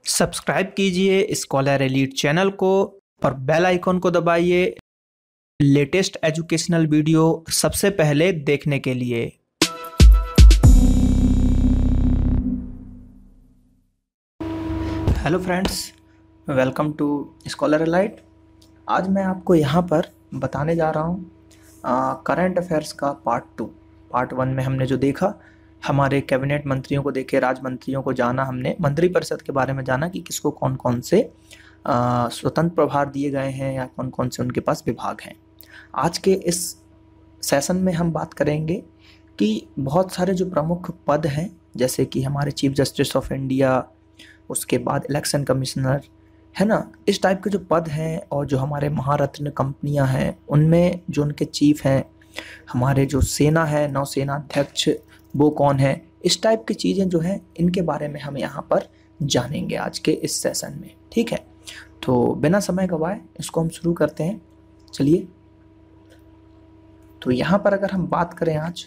Subscribe कीजिए scholar elite channel को और बेल आइकॉन को दबाइए लेटेस्ट एजुकेशनल वीडियो सबसे पहले देखने के लिए। Hello friends, welcome to Scholar Elite. आज मैं आपको यहाँ पर बताने जा रहा हूँ करंट अफेयर्स का पार्ट 1 में हमने जो देखा, हमारे कैबिनेट मंत्रियों को देखे, राज्य मंत्रियों को जाना, हमने मंत्रिपरिषद के बारे में जाना कि किसको कौन कौन से स्वतंत्र प्रभार दिए गए हैं या कौन कौन से उनके पास विभाग हैं। आज के इस सेशन में हम बात करेंगे कि बहुत सारे जो प्रमुख पद हैं, जैसे कि हमारे चीफ जस्टिस ऑफ इंडिया, उसके बाद इलेक्शन कमिश्नर, है ना, इस टाइप के जो पद हैं, और जो हमारे महारत्न कंपनियां हैं उनमें जो उनके चीफ हैं, हमारे जो सेना है, नौसेना अध्यक्ष वो कौन है, इस टाइप की चीज़ें जो हैं इनके बारे में हम यहाँ पर जानेंगे आज के इस सेशन में। ठीक है, तो बिना समय गवाए इसको हम शुरू करते हैं। चलिए, तो यहाँ पर अगर हम बात करें आज,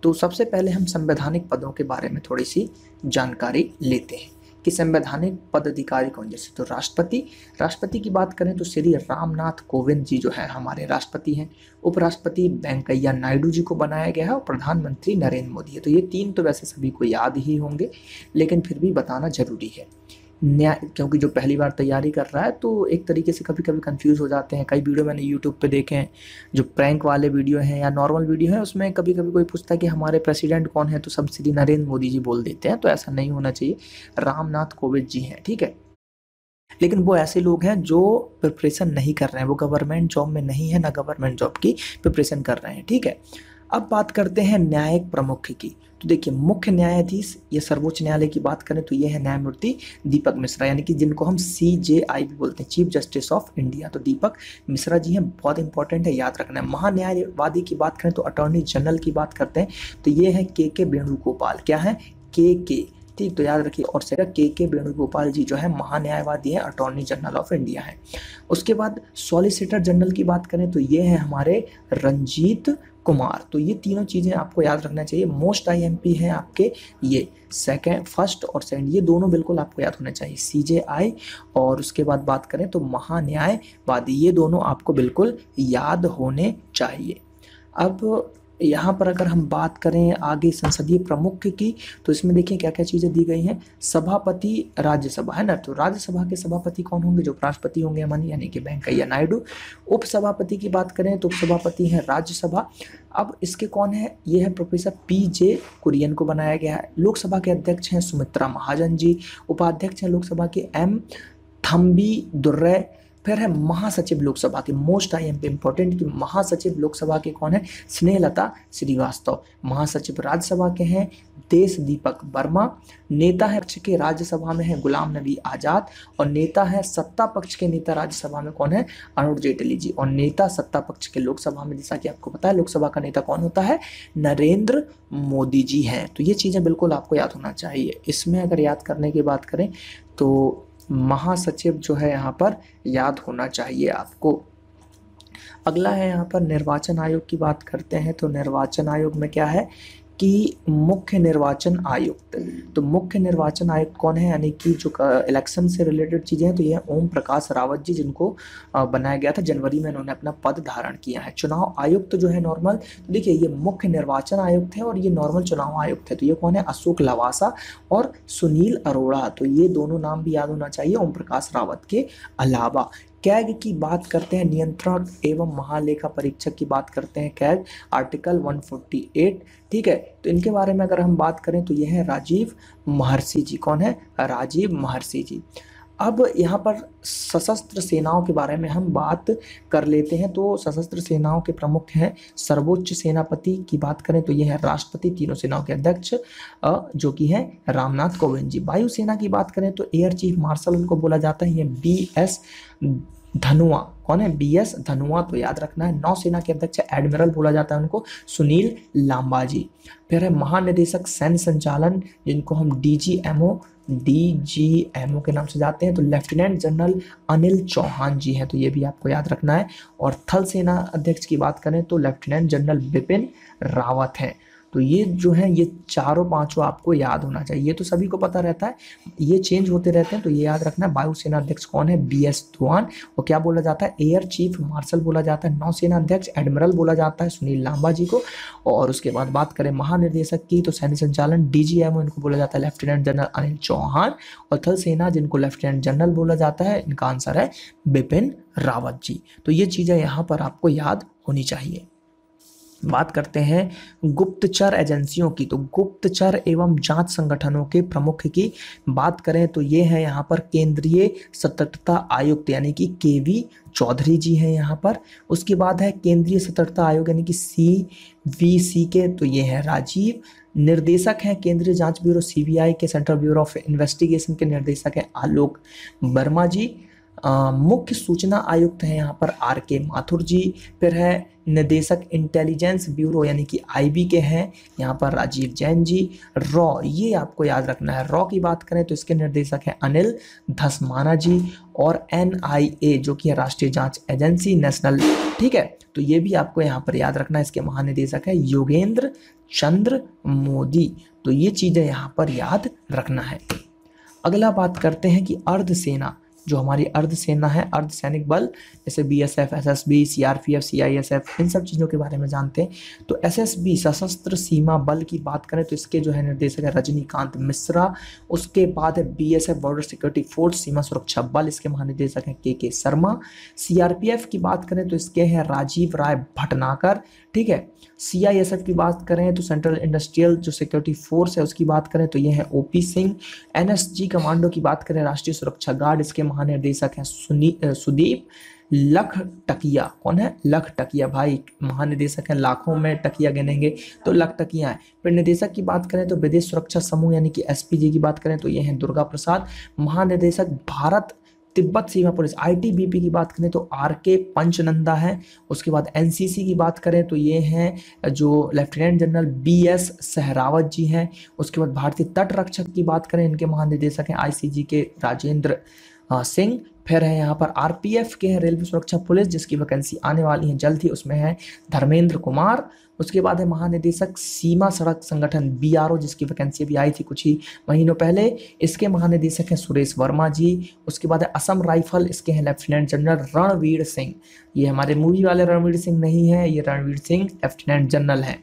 तो सबसे पहले हम संवैधानिक पदों के बारे में थोड़ी सी जानकारी लेते हैं कि संवैधानिक पद अधिकारी कौन। जैसे तो राष्ट्रपति की बात करें तो श्री रामनाथ कोविंद जी जो है हमारे राष्ट्रपति हैं। उपराष्ट्रपति वेंकैया नायडू जी को बनाया गया है और प्रधानमंत्री नरेंद्र मोदी है। तो ये तीन तो वैसे सभी को याद ही होंगे, लेकिन फिर भी बताना जरूरी है क्योंकि जो पहली बार तैयारी कर रहा है तो एक तरीके से कभी कभी कंफ्यूज हो जाते हैं। कई वीडियो मैंने यूट्यूब पे देखे हैं, जो प्रैंक वाले वीडियो हैं या नॉर्मल वीडियो हैं, उसमें कभी कभी कोई पूछता है कि हमारे प्रेसिडेंट कौन है, तो सब श्री नरेंद्र मोदी जी बोल देते हैं। तो ऐसा नहीं होना चाहिए, रामनाथ कोविंद जी हैं। ठीक है, लेकिन वो ऐसे लोग हैं जो प्रिपरेशन नहीं कर रहे हैं, वो गवर्नमेंट जॉब में नहीं है, ना गवर्नमेंट जॉब की प्रिपरेशन कर रहे हैं। ठीक है, अब बात करते हैं न्यायिक प्रमुख की। तो देखिए, मुख्य न्यायाधीश, ये सर्वोच्च न्यायालय की बात करें तो ये है न्यायमूर्ति दीपक मिश्रा, यानी कि जिनको हम CJI भी बोलते हैं, चीफ जस्टिस ऑफ इंडिया। तो दीपक मिश्रा जी हैं, बहुत इंपॉर्टेंट है, याद रखना है। महान्यायवादी की बात करें तो अटॉर्नी जनरल की बात करते हैं तो ये है के वेणुगोपाल। क्या है? के, ठीक, तो याद रखिए। और के वेणुगोपाल जी जो है महान्यायवादी है, अटॉर्नी जनरल ऑफ इंडिया है। उसके बाद सॉलिसिटर जनरल की बात करें तो ये है हमारे रंजीत कुमार। तो ये तीनों चीज़ें आपको याद रखना चाहिए। मोस्ट IMP हैं आपके ये फर्स्ट और सेकंड, ये दोनों बिल्कुल आपको याद होना चाहिए, CJI। और उसके बाद बात करें तो महान्यायवादी, ये दोनों आपको बिल्कुल याद होने चाहिए। अब यहाँ पर अगर हम बात करें आगे संसदीय प्रमुख की, तो इसमें देखिए क्या क्या चीज़ें दी गई हैं। सभापति राज्यसभा, है ना, तो राज्यसभा के सभापति कौन होंगे? जो उपराष्ट्रपति होंगे हमारे, यानी कि वेंकैया नायडू। उपसभापति की बात करें तो उपसभापति हैं राज्यसभा। अब इसके कौन है? ये है प्रोफेसर PJ कुरियन को बनाया गया है। लोकसभा के अध्यक्ष हैं सुमित्रा महाजन जी। उपाध्यक्ष हैं लोकसभा के M थम्बी दुर्रे। फिर है महासचिव लोकसभा के, मोस्ट IMP इंपॉर्टेंट, कि महासचिव लोकसभा के कौन है? स्नेहलता श्रीवास्तव। महासचिव राज्यसभा के हैं देश दीपक वर्मा। नेता है पक्ष के राज्यसभा में है गुलाम नबी आजाद। और नेता है सत्ता पक्ष के नेता राज्यसभा में कौन है? अरुण जेटली जी। और नेता सत्ता पक्ष के लोकसभा में, जैसा कि आपको पता है, लोकसभा का नेता कौन होता है? नरेंद्र मोदी जी हैं। तो ये चीज़ें बिल्कुल आपको याद होना चाहिए। इसमें अगर याद करने की बात करें तो महासचिव जो है यहाँ पर याद होना चाहिए आपको। अगला है यहाँ पर निर्वाचन आयोग की बात करते हैं तो निर्वाचन आयोग में क्या है कि मुख्य निर्वाचन आयुक्त। तो मुख्य निर्वाचन आयुक्त कौन है? यानी कि जो इलेक्शन से रिलेटेड चीज़ें हैं तो ये ओम प्रकाश रावत जी, जिनको बनाया गया था जनवरी में, उन्होंने अपना पद धारण किया है। चुनाव आयुक्त जो है नॉर्मल, तो देखिए ये मुख्य निर्वाचन आयुक्त है और ये नॉर्मल चुनाव आयुक्त है। तो ये कौन है? अशोक लवासा और सुनील अरोड़ा। तो ये दोनों नाम भी याद होना चाहिए ओम प्रकाश रावत के अलावा। कैग की बात करते हैं, नियंत्रक एवं महालेखा परीक्षक की बात करते हैं, कैग, आर्टिकल 148। ठीक है, तो इनके बारे में अगर हम बात करें तो यह है राजीव महर्षि जी। कौन है? राजीव महर्षि जी। अब यहाँ पर सशस्त्र सेनाओं के बारे में हम बात कर लेते हैं। तो सशस्त्र सेनाओं के प्रमुख हैं सर्वोच्च सेनापति की बात करें तो ये है राष्ट्रपति, तीनों सेनाओं के अध्यक्ष जो कि है रामनाथ कोविंद जी। वायुसेना की बात करें तो एयर चीफ मार्शल उनको बोला जाता है, ये BS धनुआ। कौन है? BS धनुआ, तो याद रखना है। नौसेना के अध्यक्ष एडमिरल बोला जाता है उनको, सुनील लांबा जी। फिर है महानिदेशक सैन्य संचालन, जिनको हम DGMO के नाम से जाते हैं, तो लेफ्टिनेंट जनरल अनिल चौहान जी हैं। तो ये भी आपको याद रखना है। और थल सेना अध्यक्ष की बात करें तो लेफ्टिनेंट जनरल बिपिन रावत हैं। तो ये जो है ये चारों पांचों आपको याद होना चाहिए। ये तो सभी को पता रहता है, ये चेंज होते रहते हैं, तो ये याद रखना है। वायुसेना अध्यक्ष कौन है? BS धवन। और क्या बोला जाता है? एयर चीफ मार्शल बोला जाता है। नौसेना अध्यक्ष एडमिरल बोला जाता है सुनील लांबा जी को। और उसके बाद बात करें महानिदेशक की, तो सैन्य संचालन DGM इनको बोला जाता है लेफ्टिनेंट जनरल अनिल चौहान। और थल सेना जिनको लेफ्टिनेंट जनरल बोला जाता है, इनका आंसर है बिपिन रावत जी। तो ये चीजें यहाँ पर आपको याद होनी चाहिए। बात करते हैं गुप्तचर एजेंसियों की, तो गुप्तचर एवं जांच संगठनों के प्रमुख की बात करें तो ये है यहाँ पर केंद्रीय सतर्कता आयुक्त यानी कि KV चौधरी जी हैं यहाँ पर। उसके बाद है केंद्रीय सतर्कता आयोग यानी कि CVC के, तो ये है राजीव। निर्देशक हैं केंद्रीय जांच ब्यूरो CBI के, सेंट्रल ब्यूरो ऑफ इन्वेस्टिगेशन के निर्देशक हैं आलोक वर्मा जी। मुख्य सूचना आयुक्त हैं यहाँ पर RK माथुर जी। फिर है निदेशक इंटेलिजेंस ब्यूरो यानी कि IB के हैं यहाँ पर राजीव जैन जी। रॉ, ये आपको याद रखना है। रॉ की बात करें तो इसके निर्देशक हैं अनिल धसमाना जी। और NIA जो कि राष्ट्रीय जांच एजेंसी नेशनल, ठीक है, तो ये भी आपको यहाँ पर याद रखना है। इसके महानिदेशक है योगेंद्र चंद्र मोदी। तो ये चीजें यहाँ पर याद रखना है। अगला बात करते हैं कि अर्धसेना, जो हमारी अर्धसेना है, अर्धसैनिक बल, जैसे BSF, SSB, CRPF, CISF, इन सब चीज़ों के बारे में जानते हैं। तो SSB सशस्त्र सीमा बल की बात करें तो इसके जो है निर्देशक है रजनीकांत मिश्रा। उसके बाद है BSF बॉर्डर सिक्योरिटी फोर्स, सीमा सुरक्षा बल, इसके महानिदेशक हैं KK शर्मा। CRPF की बात करें तो इसके हैं राजीव राय भटनागर, ठीक है। CISF की बात करें तो सेंट्रल इंडस्ट्रियल जो सिक्योरिटी फोर्स है उसकी बात करें तो ये है OP सिंह। NSG कमांडो की बात करें राष्ट्रीय सुरक्षा गार्ड, इसके महानिदेशक हैं सुदीप लखटकिया। कौन है? लखटकिया भाई, महानिदेशक हैं, लाखों में टकिया गिनेंगे तो लखटकिया है। फिर निदेशक की बात करें तो विदेश सुरक्षा समूह यानी कि SPG की बात करें तो ये हैं दुर्गा प्रसाद। महानिदेशक भारत तिब्बत सीमा पुलिस ITBP की बात करें तो RK पंचनंदा है। उसके बाद NCC की बात करें तो ये हैं जो लेफ्टिनेंट जनरल BS सहरावत जी हैं। उसके बाद भारतीय तट रक्षक की बात करें, इनके महानिदेशक हैं ICG के राजेंद्र सिंह। फिर है यहाँ पर RPF के हैं रेलवे सुरक्षा पुलिस, जिसकी वैकेंसी आने वाली है जल्द ही, उसमें है धर्मेंद्र कुमार। उसके बाद है महानिदेशक सीमा सड़क संगठन BRO, जिसकी वैकेंसी भी आई थी कुछ ही महीनों पहले, इसके महानिदेशक हैं सुरेश वर्मा जी। उसके बाद है असम राइफल, इसके हैं लेफ्टिनेंट जनरल रणवीर सिंह। ये हमारे मूवी वाले रणवीर सिंह नहीं है, ये रणवीर सिंह लेफ्टिनेंट जनरल है।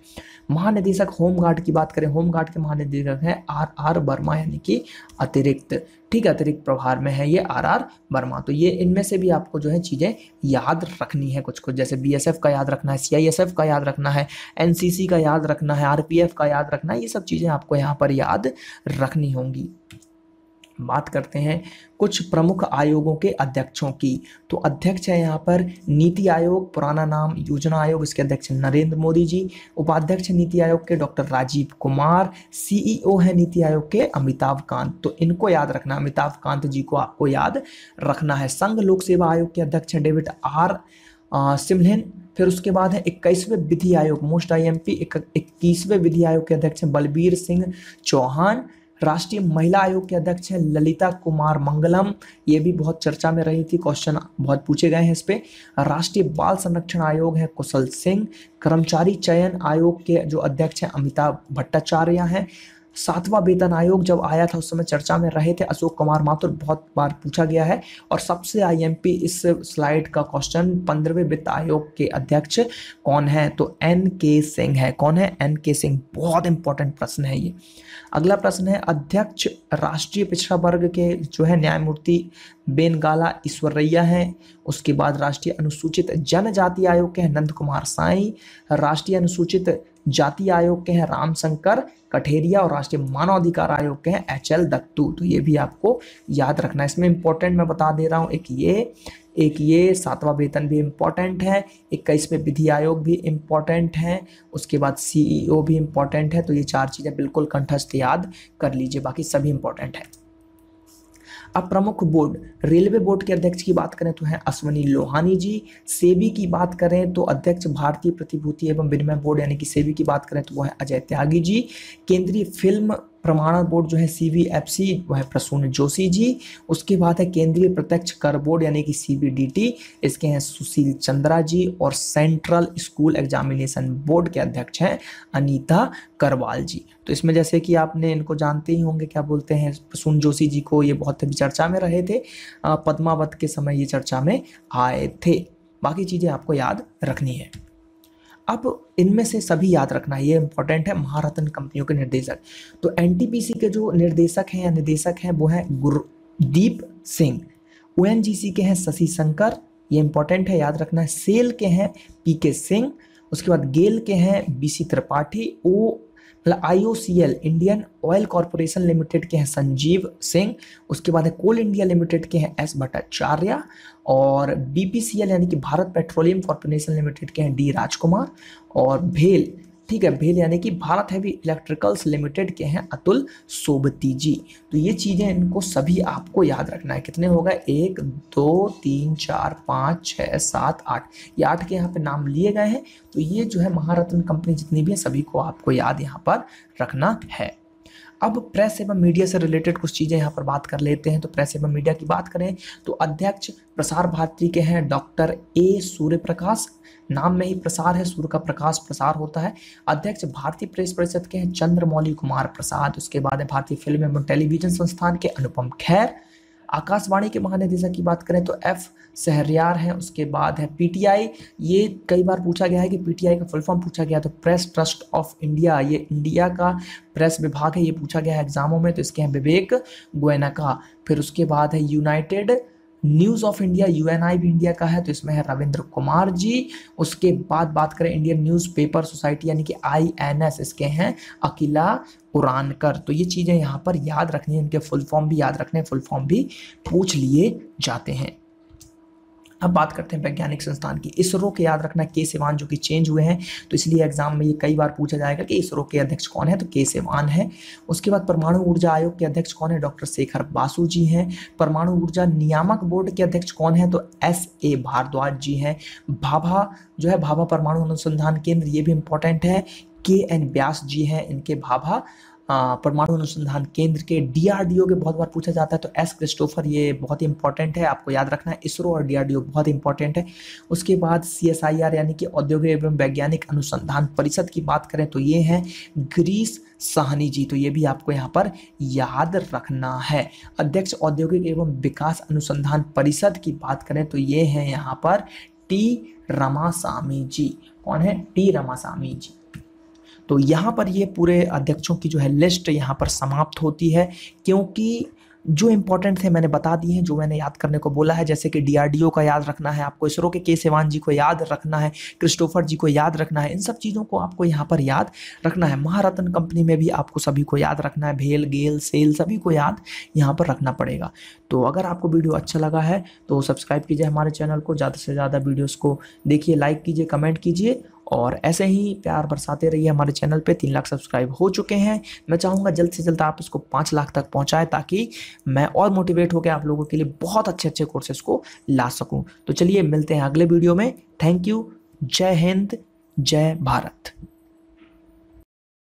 महानिदेशक होमगार्ड की बात करें, होमगार्ड के महानिदेशक हैं RR वर्मा यानी कि अतिरिक्त, ठीक है, अतिरिक्त प्रभार में है ये RR वर्मा। तो ये इनमें से भी आपको जो है चीज़ें याद रखनी है कुछ कुछ, जैसे BSF का याद रखना है, CISF का याद रखना है, NCC का याद रखना है, RPF का याद रखना है, ये सब चीज़ें आपको यहाँ पर याद रखनी होंगी। बात करते हैं कुछ प्रमुख आयोगों के अध्यक्षों की, तो अध्यक्ष है यहाँ पर नीति आयोग, पुराना नाम योजना आयोग, इसके अध्यक्ष नरेंद्र मोदी जी। उपाध्यक्ष नीति आयोग के डॉक्टर राजीव कुमार। CEO है नीति आयोग के अमिताभ कांत। तो इनको याद रखना, अमिताभ कांत जी को आपको याद रखना है। संघ लोक सेवा आयोग के अध्यक्ष हैं डेविड R सिमलिन। फिर उसके बाद है 21वें विधि आयोग, मोस्ट IMP 21वें विधि आयोग के अध्यक्ष हैं बलबीर सिंह चौहान। राष्ट्रीय महिला आयोग के अध्यक्ष हैं ललिता कुमार मंगलम, ये भी बहुत चर्चा में रही थी, क्वेश्चन बहुत पूछे गए हैं इस पे। राष्ट्रीय बाल संरक्षण आयोग है कुशल सिंह। कर्मचारी चयन आयोग के जो अध्यक्ष हैं अमिताभ भट्टाचार्य हैं। 7वां वेतन आयोग जब आया था उस समय चर्चा में रहे थे अशोक कुमार माथुर, बहुत बार पूछा गया है। और सबसे IMP इस स्लाइड का क्वेश्चन, 15वें वित्त आयोग के अध्यक्ष कौन है? तो NK सिंह है। कौन है? NK सिंह। बहुत इंपॉर्टेंट प्रश्न है ये। अगला प्रश्न है अध्यक्ष राष्ट्रीय पिछड़ा वर्ग के जो है न्यायमूर्ति बेनगाला ईश्वरैया हैं। उसके बाद राष्ट्रीय अनुसूचित जनजाति आयोग के हैं नंद कुमार साई। राष्ट्रीय अनुसूचित जाति आयोग के हैं रामशंकर कठेरिया। और राष्ट्रीय मानवाधिकार आयोग के हैं HL दत्तू। तो ये भी आपको याद रखना है। इसमें इंपॉर्टेंट मैं बता दे रहा हूँ, एक ये 7वां वेतन भी इम्पॉर्टेंट है, 21वें विधि आयोग भी इम्पॉर्टेंट है, उसके बाद CEO भी इम्पॉर्टेंट है। तो ये 4 चीज़ें बिल्कुल कंठस्थ याद कर लीजिए, बाकी सभी इम्पॉर्टेंट है। अब प्रमुख बोर्ड, रेलवे बोर्ड के अध्यक्ष की बात करें तो हैं अश्वनी लोहानी जी। सेबी की बात करें तो अध्यक्ष भारतीय प्रतिभूति एवं विनिमय बोर्ड यानी कि सेबी की बात करें तो वो है अजय त्यागी जी। केंद्रीय फिल्म प्रमाणन बोर्ड जो है CBFC वो है प्रसून जोशी जी। उसके बाद है केंद्रीय प्रत्यक्ष कर बोर्ड यानी कि CBDT, इसके हैं सुशील चंद्रा जी। और सेंट्रल स्कूल एग्जामिनेशन बोर्ड के अध्यक्ष हैं अनीता करवाल जी। तो इसमें जैसे कि आपने इनको जानते ही होंगे, क्या बोलते हैं, प्रसून जोशी जी को, ये बहुत अभी चर्चा में रहे थे, पद्मावत के समय ये चर्चा में आए थे। बाकी चीज़ें आपको याद रखनी है। अब इनमें से सभी याद रखना, ये इंपॉर्टेंट है, महारत्न कंपनियों के निर्देशक। तो एनटीपीसी के जो निर्देशक हैं या निदेशक हैं वो हैं गुरदीप सिंह। ओएनजीसी के हैं शशि शंकर, ये इंपॉर्टेंट है, याद रखना है। सेल के हैं पीके सिंह। उसके बाद गेल के हैं BC Tripathi. IOCL Indian oil corporation limited के हैं संजीव सिंह। उसके बाद है कोल इंडिया लिमिटेड के हैं S भट्टाचार्य। और BPCL यानी कि भारत पेट्रोलियम कॉरपोरेशन लिमिटेड के हैं D राजकुमार। और भेल, ठीक है, भेल यानी कि भारत हैवी इलेक्ट्रिकल्स लिमिटेड के हैं अतुल सोबती जी। तो ये चीज़ें इनको सभी आपको याद रखना है। कितने हो गए, 1 2 3 4 5 6 7 8, ये 8 के यहाँ पे नाम लिए गए हैं। तो ये जो है महारत्न कंपनी जितनी भी है सभी को आपको याद यहाँ पर रखना है। अब प्रेस एवं मीडिया से रिलेटेड कुछ चीज़ें यहाँ पर बात कर लेते हैं। तो प्रेस एवं मीडिया की बात करें तो अध्यक्ष प्रसार भारती के हैं डॉक्टर A सूर्य प्रकाश। नाम में ही प्रसार है, सूर्य का प्रकाश प्रसार होता है। अध्यक्ष भारतीय प्रेस परिषद के हैं चंद्रमौली कुमार प्रसाद। उसके बाद है भारतीय फिल्म एवं टेलीविजन संस्थान के अनुपम खेर। आकाशवाणी के महानिदेशक की बात करें तो F शहरयार हैं। उसके बाद है PTI, ये कई बार पूछा गया है कि PTI का फुल फॉर्म पूछा गया, तो प्रेस ट्रस्ट ऑफ इंडिया, ये इंडिया का प्रेस विभाग है, ये पूछा गया है एग्जामों में। तो इसके हैं विवेक गोयनका। फिर उसके बाद है United news of India, UNI भी इंडिया का है, तो इसमें है रविंद्र कुमार जी। उसके बाद बात करें इंडियन न्यूज़पेपर सोसाइटी यानी कि INS, इसके हैं अकिला उरानकर। तो ये चीज़ें यहाँ पर याद रखनी है, इनके फुल फॉर्म भी याद रखने, फुल फॉर्म भी पूछ लिए जाते हैं। अब बात करते हैं वैज्ञानिक संस्थान की। इसरो के याद रखना के सिवान, जो कि चेंज हुए हैं, तो इसलिए एग्जाम में ये कई बार पूछा जाएगा कि इसरो के अध्यक्ष कौन है, तो के सिवान है। उसके बाद परमाणु ऊर्जा आयोग के अध्यक्ष कौन है, डॉक्टर शेखर बासु जी हैं। परमाणु ऊर्जा नियामक बोर्ड के अध्यक्ष कौन है, तो SA भारद्वाज जी हैं। भाभा जो है, भाभा परमाणु अनुसंधान केंद्र, ये भी इंपॉर्टेंट है, KN व्यास जी हैं इनके भाभा परमाणु अनुसंधान केंद्र के। DRDO के बहुत बार पूछा जाता है, तो S क्रिस्टोफर, ये बहुत ही इंपॉर्टेंट है, आपको याद रखना है। इसरो और DRDO बहुत इंपॉर्टेंट है। उसके बाद CSIR यानी कि औद्योगिक एवं वैज्ञानिक अनुसंधान परिषद की बात करें तो ये हैं गिरीश साहनी जी, तो ये भी आपको यहाँ पर याद रखना है। अध्यक्ष औद्योगिक एवं विकास अनुसंधान परिषद की बात करें तो ये हैं यहाँ पर T रामासामी जी। कौन है, T रामासामी जी। तो यहाँ पर ये पूरे अध्यक्षों की जो है लिस्ट यहाँ पर समाप्त होती है, क्योंकि जो इंपॉर्टेंट थे मैंने बता दिए हैं, जो मैंने याद करने को बोला है, जैसे कि DRDO का याद रखना है आपको, इसरो के सिवान जी को याद रखना है, क्रिस्टोफर जी को याद रखना है, इन सब चीज़ों को आपको यहाँ पर याद रखना है। महारत्न कंपनी में भी आपको सभी को याद रखना है, भेल, गेल, सेल, सभी को याद यहाँ पर रखना पड़ेगा। तो अगर आपको वीडियो अच्छा लगा है तो सब्सक्राइब कीजिए हमारे चैनल को, ज़्यादा से ज़्यादा वीडियोज़ को देखिए, लाइक कीजिए, कमेंट कीजिए, और ऐसे ही प्यार बरसाते रहिए। हमारे चैनल पे 3 लाख सब्सक्राइब हो चुके हैं। मैं चाहूँगा जल्द से जल्द आप इसको 5 लाख तक पहुँचाएं, ताकि मैं और मोटिवेट होकर आप लोगों के लिए बहुत अच्छे अच्छे कोर्सेज को ला सकूँ। तो चलिए मिलते हैं अगले वीडियो में। Thank you. जय हिंद, जय भारत।